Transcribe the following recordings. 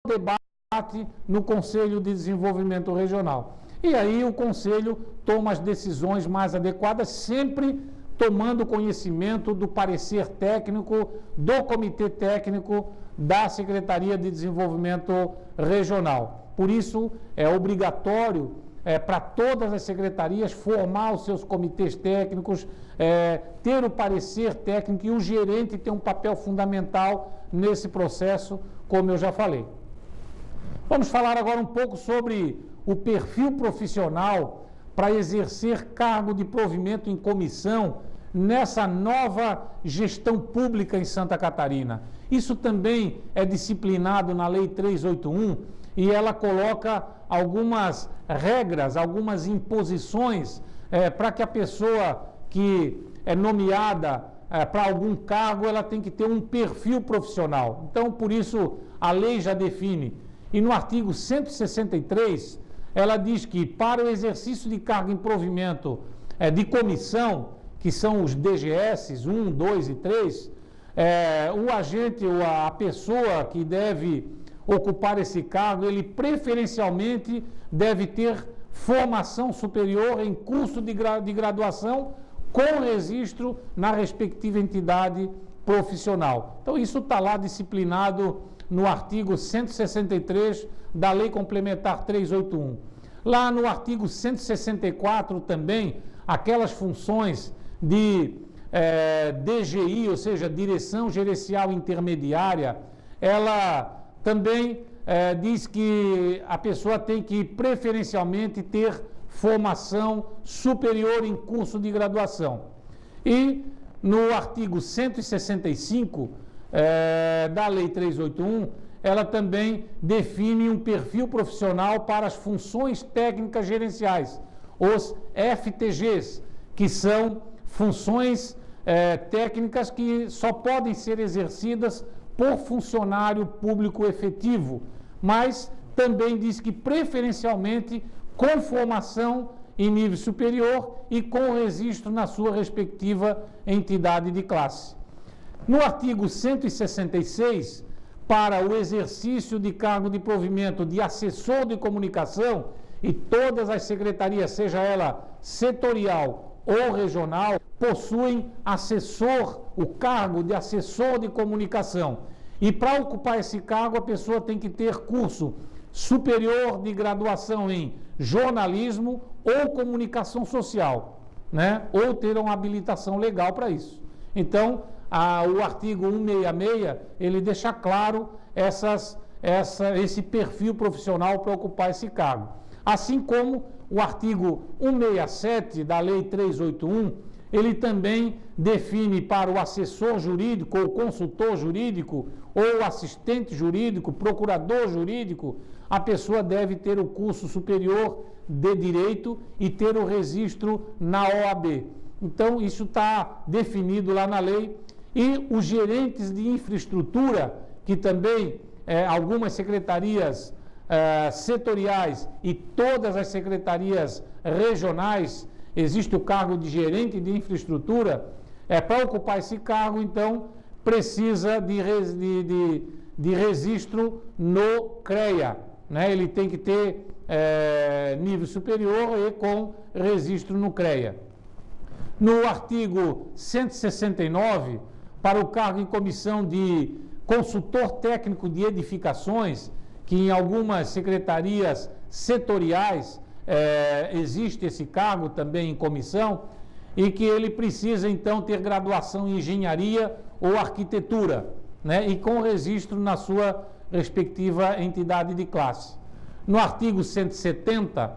debate no Conselho de Desenvolvimento Regional. E aí o Conselho toma as decisões mais adequadas, sempre tomando conhecimento do parecer técnico, do Comitê Técnico da Secretaria de Desenvolvimento Regional. Por isso, é obrigatório para todas as secretarias formar os seus comitês técnicos, ter o parecer técnico, e o gerente tem um papel fundamental nesse processo, como eu já falei. Vamos falar agora um pouco sobre o perfil profissional para exercer cargo de provimento em comissão nessa nova gestão pública em Santa Catarina. Isso também é disciplinado na Lei 381 e ela coloca algumas regras, algumas imposições para que a pessoa que é nomeada para algum cargo, ela tem que ter um perfil profissional. Então, por isso, a lei já define. E no artigo 163, ela diz que para o exercício de cargo em provimento de comissão, que são os DGS 1, 2 e 3, o agente ou a pessoa que deve ocupar esse cargo, ele preferencialmente deve ter formação superior em curso de graduação com registro na respectiva entidade profissional. Então, isso está lá disciplinado no artigo 163 da Lei Complementar 381. Lá no artigo 164 também, aquelas funções de DGI, ou seja, Direção Gerencial Intermediária, ela também diz que a pessoa tem que preferencialmente ter formação superior em curso de graduação. E no artigo 165 da Lei 381, ela também define um perfil profissional para as funções técnicas gerenciais, os FTGs, que são funções técnicas que só podem ser exercidas por funcionário público efetivo, mas também diz que preferencialmente com formação em nível superior e com registro na sua respectiva entidade de classe. No artigo 166, para o exercício de cargo de provimento de assessor de comunicação, e todas as secretarias, seja ela setorial ou regional, possuem assessor, o cargo de assessor de comunicação. E para ocupar esse cargo, a pessoa tem que ter curso superior de graduação em jornalismo ou comunicação social, né? Ou ter uma habilitação legal para isso. Então, o artigo 166, ele deixa claro esse perfil profissional para ocupar esse cargo. Assim como o artigo 167 da Lei 381, ele também define para o assessor jurídico ou consultor jurídico ou assistente jurídico, procurador jurídico, a pessoa deve ter o curso superior de Direito e ter o registro na OAB. Então, isso está definido lá na lei. E os gerentes de infraestrutura, que também algumas secretarias setoriais e todas as secretarias regionais, existe o cargo de gerente de infraestrutura, para ocupar esse cargo, então, precisa de registro no CREA, né? Ele tem que ter nível superior e com registro no CREA. No artigo 169, para o cargo em comissão de consultor técnico de edificações, que em algumas secretarias setoriais existe esse cargo também em comissão, e que ele precisa, então, ter graduação em engenharia ou arquitetura, né? E com registro na sua respectiva entidade de classe. No artigo 170,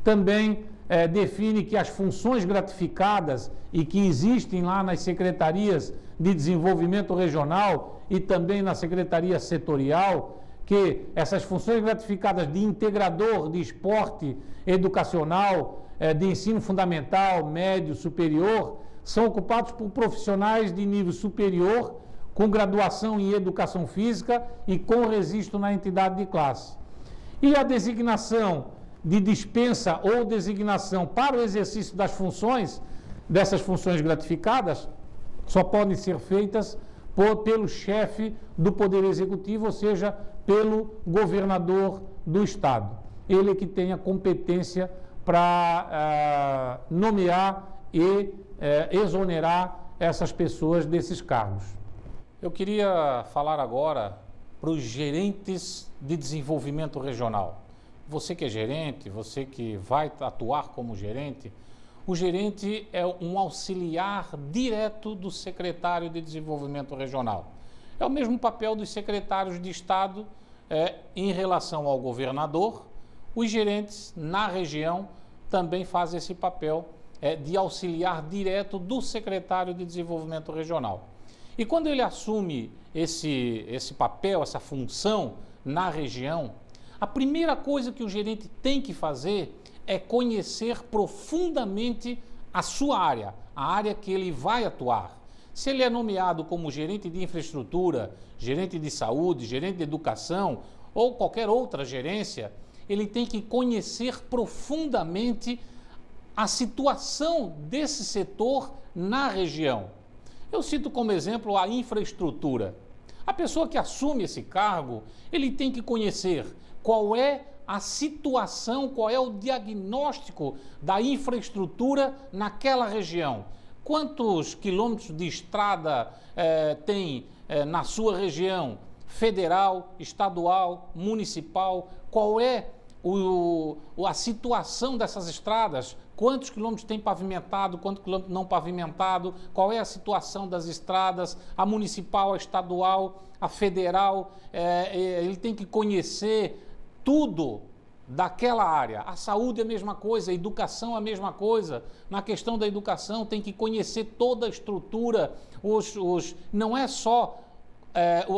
também define que as funções gratificadas e que existem lá nas secretarias de desenvolvimento regional e também na secretaria setorial, que essas funções gratificadas de integrador de esporte educacional, de ensino fundamental, médio, superior, são ocupados por profissionais de nível superior, com graduação em educação física e com registro na entidade de classe. E a designação de dispensa ou designação para o exercício das funções, dessas funções gratificadas, só podem ser feitas pelo chefe do Poder Executivo, ou seja, pelo governador do estado. Ele que tem a competência para nomear e exonerar essas pessoas desses cargos. Eu queria falar agora para os gerentes de desenvolvimento regional. Você que é gerente, você que vai atuar como gerente, o gerente é um auxiliar direto do secretário de desenvolvimento regional. É o mesmo papel dos secretários de Estado em relação ao governador. Os gerentes na região também fazem esse papel de auxiliar direto do secretário de desenvolvimento regional. E quando ele assume esse papel, essa função na região, a primeira coisa que o gerente tem que fazer é conhecer profundamente a sua área, a área que ele vai atuar. Se ele é nomeado como gerente de infraestrutura, gerente de saúde, gerente de educação ou qualquer outra gerência, ele tem que conhecer profundamente a situação desse setor na região. Eu cito como exemplo a infraestrutura. A pessoa que assume esse cargo, ele tem que conhecer qual é a situação, qual é o diagnóstico da infraestrutura naquela região. Quantos quilômetros de estrada tem na sua região, federal, estadual, municipal? Qual é a situação dessas estradas? Quantos quilômetros tem pavimentado, quantos quilômetros não pavimentado? Qual é a situação das estradas? A municipal, a estadual, a federal? Ele tem que conhecer tudo daquela área. A saúde é a mesma coisa, a educação é a mesma coisa. Na questão da educação tem que conhecer toda a estrutura, não é só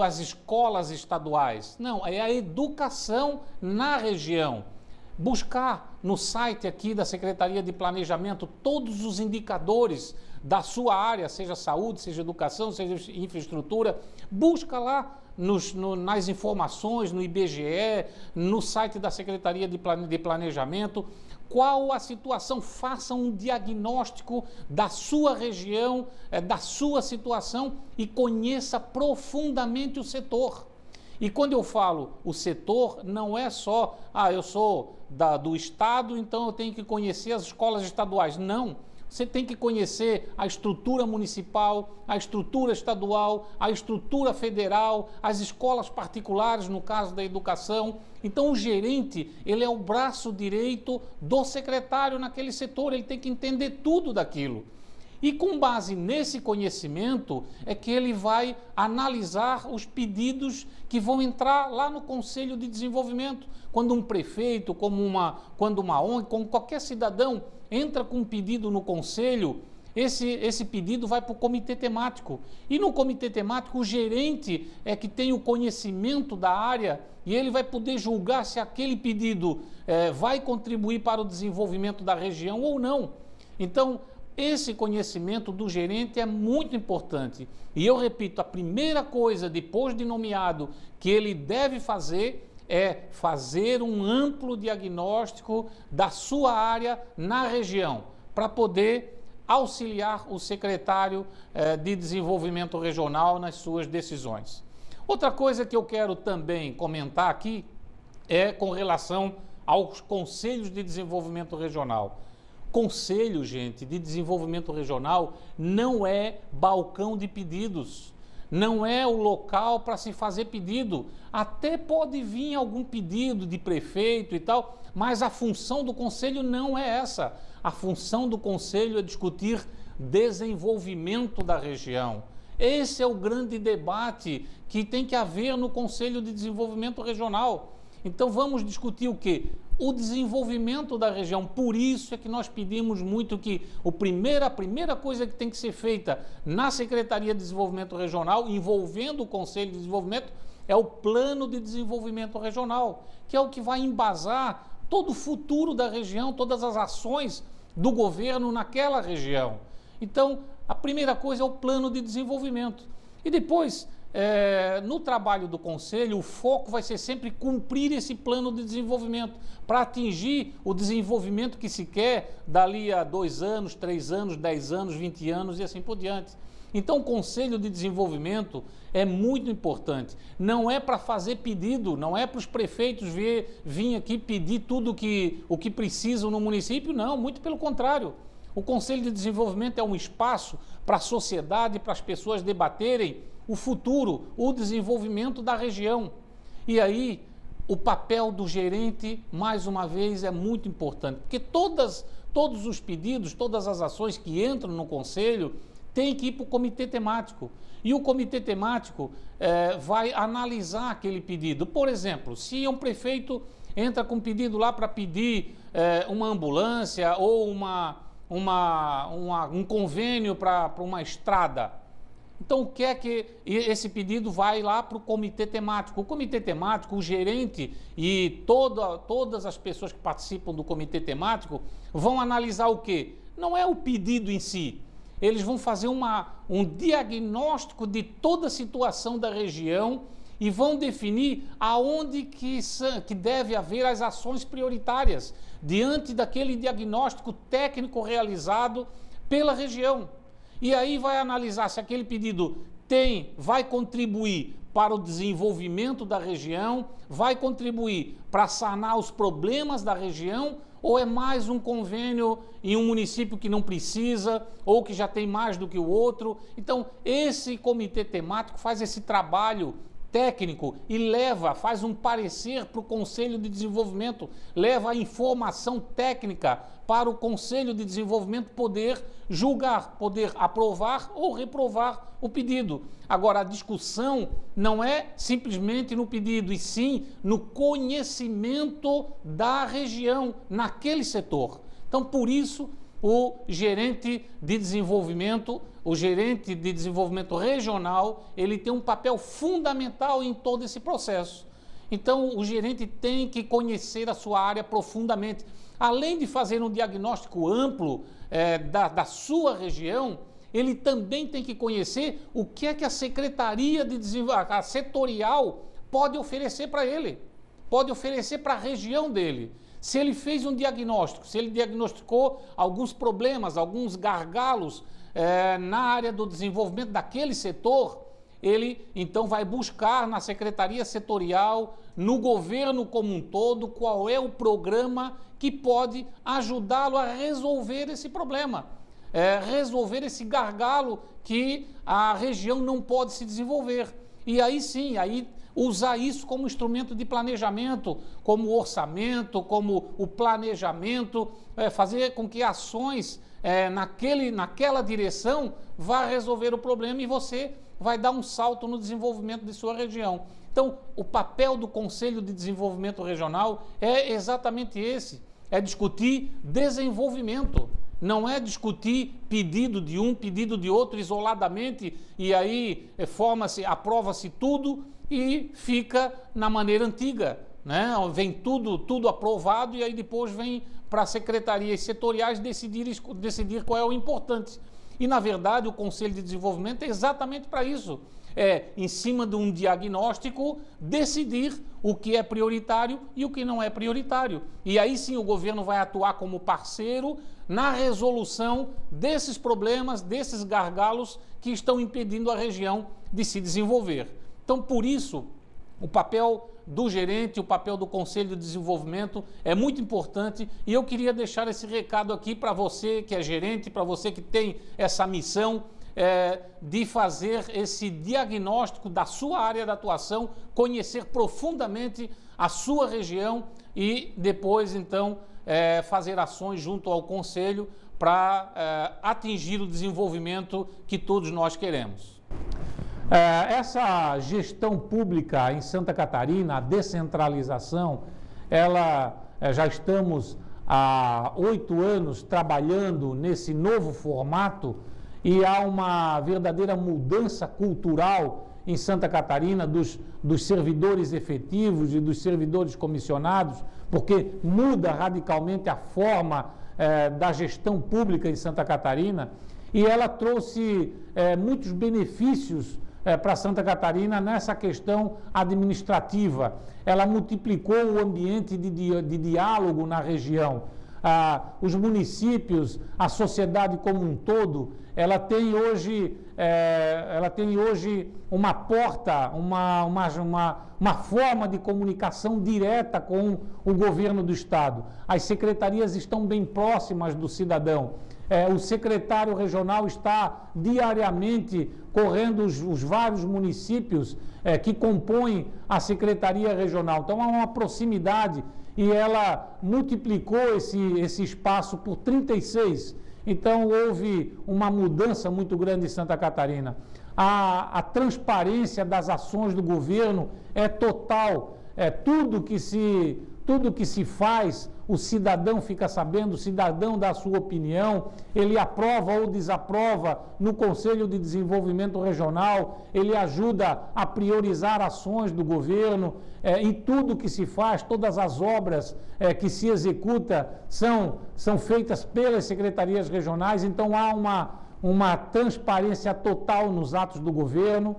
as escolas estaduais, não, é a educação na região. Buscar no site aqui da Secretaria de Planejamento todos os indicadores da sua área, seja saúde, seja educação, seja infraestrutura, busca lá nas informações, no IBGE, no site da Secretaria de Planejamento, qual a situação, faça um diagnóstico da sua região, da sua situação e conheça profundamente o setor. E quando eu falo o setor, não é só, eu sou do Estado, então eu tenho que conhecer as escolas estaduais. Não. Você tem que conhecer a estrutura municipal, a estrutura estadual, a estrutura federal, as escolas particulares, no caso da educação. Então, o gerente, ele é o braço direito do secretário naquele setor, ele tem que entender tudo daquilo. E com base nesse conhecimento é que ele vai analisar os pedidos que vão entrar lá no Conselho de Desenvolvimento. Quando um prefeito, quando uma ONG, como qualquer cidadão entra com um pedido no Conselho, esse pedido vai para o comitê temático. E no comitê temático o gerente é que tem o conhecimento da área e ele vai poder julgar se aquele pedido vai contribuir para o desenvolvimento da região ou não. Então, esse conhecimento do gerente é muito importante. E eu repito, a primeira coisa, depois de nomeado, que ele deve fazer é fazer um amplo diagnóstico da sua área na região, para poder auxiliar o secretário de Desenvolvimento Regional nas suas decisões. Outra coisa que eu quero também comentar aqui é com relação aos conselhos de desenvolvimento regional. Conselho, gente, de desenvolvimento regional não é balcão de pedidos, não é o local para se fazer pedido. Até pode vir algum pedido de prefeito e tal, mas a função do conselho não é essa. A função do conselho é discutir desenvolvimento da região. Esse é o grande debate que tem que haver no Conselho de Desenvolvimento Regional. Então vamos discutir o quê? O desenvolvimento da região. Por isso é que nós pedimos muito que a primeira coisa que tem que ser feita na Secretaria de Desenvolvimento Regional, envolvendo o Conselho de Desenvolvimento, é o Plano de Desenvolvimento Regional, que é o que vai embasar todo o futuro da região, todas as ações do governo naquela região. Então, a primeira coisa é o Plano de Desenvolvimento. E depois, no trabalho do Conselho, o foco vai ser sempre cumprir esse plano de desenvolvimento para atingir o desenvolvimento que se quer dali a 2 anos, 3 anos, 10 anos, 20 anos e assim por diante. Então, o Conselho de Desenvolvimento é muito importante. Não é para fazer pedido, não é para os prefeitos vir aqui pedir tudo o que precisam no município, não, muito pelo contrário. O Conselho de Desenvolvimento é um espaço para a sociedade, para as pessoas debaterem o futuro, o desenvolvimento da região. E aí, o papel do gerente, mais uma vez, é muito importante, porque todos os pedidos, todas as ações que entram no Conselho têm que ir para o comitê temático. E o comitê temático vai analisar aquele pedido. Por exemplo, se um prefeito entra com um pedido lá para pedir uma ambulância ou um convênio para uma estrada, então o que é que esse pedido vai lá para o comitê temático? O comitê temático, o gerente e todas as pessoas que participam do comitê temático vão analisar o quê? Não é o pedido em si. Eles vão fazer um diagnóstico de toda a situação da região e vão definir aonde que deve haver as ações prioritárias diante daquele diagnóstico técnico realizado pela região. E aí vai analisar se aquele pedido vai contribuir para o desenvolvimento da região, vai contribuir para sanar os problemas da região, ou é mais um convênio em um município que não precisa, ou que já tem mais do que o outro. Então, esse comitê temático faz esse trabalho técnico e faz um parecer para o Conselho de Desenvolvimento, leva a informação técnica para o Conselho de Desenvolvimento poder julgar, poder aprovar ou reprovar o pedido. Agora, a discussão não é simplesmente no pedido, e sim no conhecimento da região, naquele setor. Então, por isso, o gerente de desenvolvimento regional, ele tem um papel fundamental em todo esse processo. Então, o gerente tem que conhecer a sua área profundamente. Além de fazer um diagnóstico amplo da sua região, ele também tem que conhecer o que é que a Secretaria de Desenvolvimento, a setorial, pode oferecer para ele, pode oferecer para a região dele. Se ele fez um diagnóstico, se ele diagnosticou alguns problemas, alguns gargalos na área do desenvolvimento daquele setor, ele então vai buscar na secretaria setorial, no governo como um todo, qual é o programa que pode ajudá-lo a resolver esse problema, resolver esse gargalo que a região não pode se desenvolver. E aí sim, usar isso como instrumento de planejamento, como o orçamento, como o planejamento, fazer com que ações naquela direção vá resolver o problema e você vai dar um salto no desenvolvimento de sua região. Então, o papel do Conselho de Desenvolvimento Regional é exatamente esse, é discutir desenvolvimento. Não é discutir pedido de um, pedido de outro isoladamente e aí aprova-se tudo e fica na maneira antiga, né? Vem tudo aprovado e aí depois vem para as secretarias setoriais decidir qual é o importante. E, na verdade, o Conselho de Desenvolvimento é exatamente para isso. Em cima de um diagnóstico, decidir o que é prioritário e o que não é prioritário. E aí sim o governo vai atuar como parceiro na resolução desses problemas, desses gargalos que estão impedindo a região de se desenvolver. Então, por isso, o papel do gerente, o papel do Conselho de Desenvolvimento é muito importante e eu queria deixar esse recado aqui para você que é gerente, para você que tem essa missão de fazer esse diagnóstico da sua área de atuação, conhecer profundamente a sua região e depois, então, fazer ações junto ao Conselho para atingir o desenvolvimento que todos nós queremos. Essa gestão pública em Santa Catarina, a descentralização, já estamos há 8 anos trabalhando nesse novo formato e há uma verdadeira mudança cultural em Santa Catarina dos servidores efetivos e dos servidores comissionados, porque muda radicalmente a forma da gestão pública em Santa Catarina e ela trouxe muitos benefícios para Santa Catarina nessa questão administrativa. Ela multiplicou o ambiente de diálogo na região. Os municípios, a sociedade como um todo, ela tem hoje uma porta, uma forma de comunicação direta com o governo do Estado. As secretarias estão bem próximas do cidadão. O secretário regional está diariamente correndo os vários municípios que compõem a Secretaria Regional. Então, há uma proximidade e ela multiplicou esse espaço por 36. Então, houve uma mudança muito grande em Santa Catarina. A transparência das ações do governo é total. Tudo que se faz, o cidadão fica sabendo, o cidadão dá a sua opinião, ele aprova ou desaprova no Conselho de Desenvolvimento Regional, ele ajuda a priorizar ações do governo, e tudo que se faz, todas as obras que se executa são feitas pelas secretarias regionais, então há uma transparência total nos atos do governo.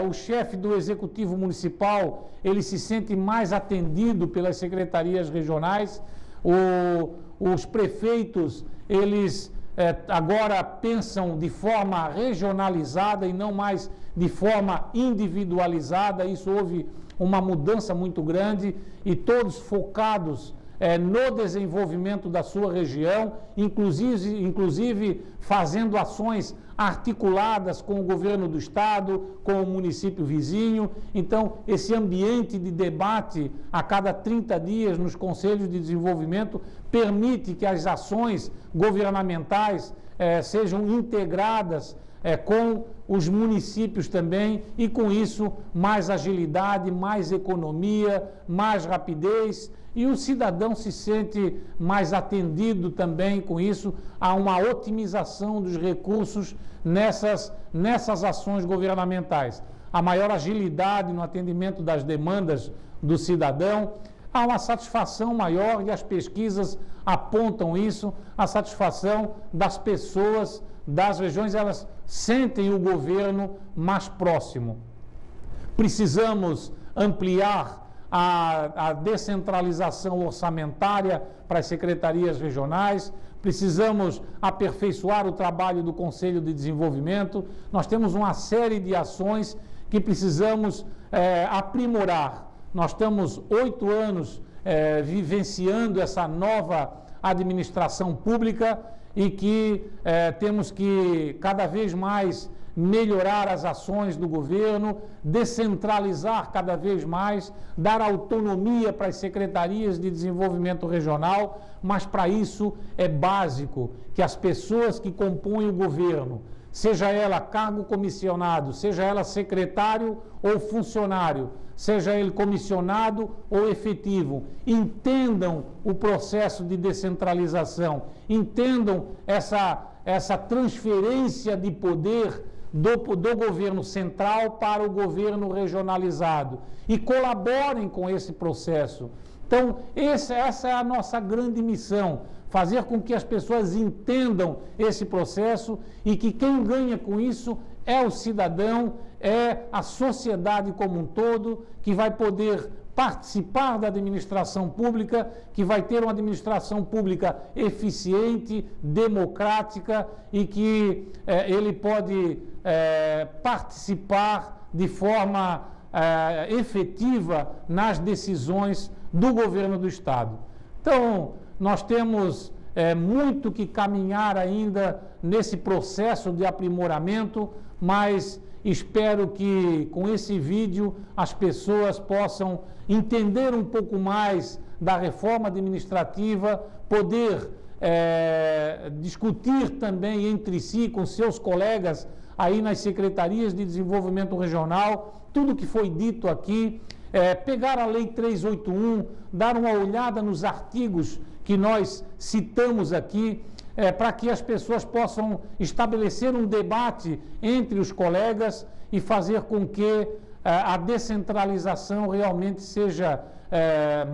O chefe do Executivo Municipal, ele se sente mais atendido pelas secretarias regionais. Os prefeitos, eles agora pensam de forma regionalizada e não mais de forma individualizada. Isso houve uma mudança muito grande e todos focados no desenvolvimento da sua região, inclusive fazendo ações articuladas com o governo do Estado, com o município vizinho. Então, esse ambiente de debate a cada 30 dias nos conselhos de desenvolvimento permite que as ações governamentais sejam integradas com os municípios também, e com isso mais agilidade, mais economia, mais rapidez, e o cidadão se sente mais atendido também com isso. Há uma otimização dos recursos nessas ações governamentais. A maior agilidade no atendimento das demandas do cidadão, há uma satisfação maior, e as pesquisas apontam isso, a satisfação das pessoas das regiões, elas sentem o governo mais próximo. Precisamos ampliar a descentralização orçamentária para as secretarias regionais, precisamos aperfeiçoar o trabalho do Conselho de Desenvolvimento. Nós temos uma série de ações que precisamos aprimorar. Nós estamos 8 anos vivenciando essa nova administração pública e que temos que cada vez mais melhorar as ações do governo, descentralizar cada vez mais, dar autonomia para as secretarias de desenvolvimento regional, mas para isso é básico que as pessoas que compõem o governo, seja ela cargo comissionado, seja ela secretário ou funcionário, seja ele comissionado ou efetivo, entendam o processo de descentralização, entendam essa transferência de poder do governo central para o governo regionalizado e colaborem com esse processo. Então, essa é a nossa grande missão, fazer com que as pessoas entendam esse processo e que quem ganha com isso é o cidadão, é a sociedade como um todo, que vai poder participar da administração pública, que vai ter uma administração pública eficiente, democrática e que ele pode participar de forma efetiva nas decisões do governo do Estado. Então, nós temos muito que caminhar ainda nesse processo de aprimoramento, mas espero que com esse vídeo as pessoas possam entender um pouco mais da reforma administrativa, poder discutir também entre si, com seus colegas aí nas secretarias de desenvolvimento regional, tudo que foi dito aqui, pegar a Lei 381, dar uma olhada nos artigos que nós citamos aqui, para que as pessoas possam estabelecer um debate entre os colegas e fazer com que a descentralização realmente seja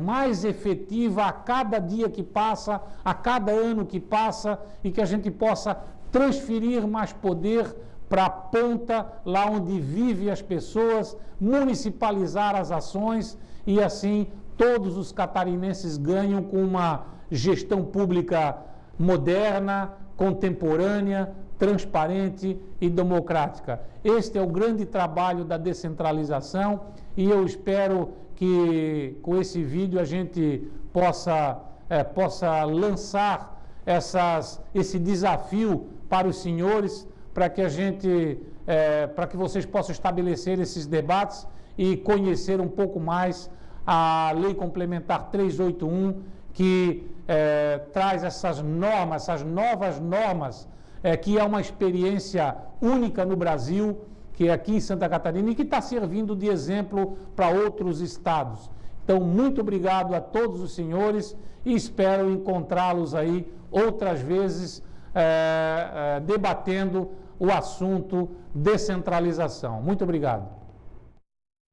mais efetiva a cada dia que passa, a cada ano que passa, e que a gente possa transferir mais poder para a ponta, lá onde vivem as pessoas, municipalizar as ações, e assim todos os catarinenses ganham com uma gestão pública moderna, contemporânea, transparente e democrática. Este é o grande trabalho da descentralização e eu espero que com esse vídeo a gente possa lançar esse desafio para os senhores, para que vocês possam estabelecer esses debates e conhecer um pouco mais a Lei Complementar 381, que traz essas novas normas, que é uma experiência única no Brasil, que é aqui em Santa Catarina e que está servindo de exemplo para outros estados. Então, muito obrigado a todos os senhores e espero encontrá-los aí outras vezes debatendo o assunto descentralização. Muito obrigado.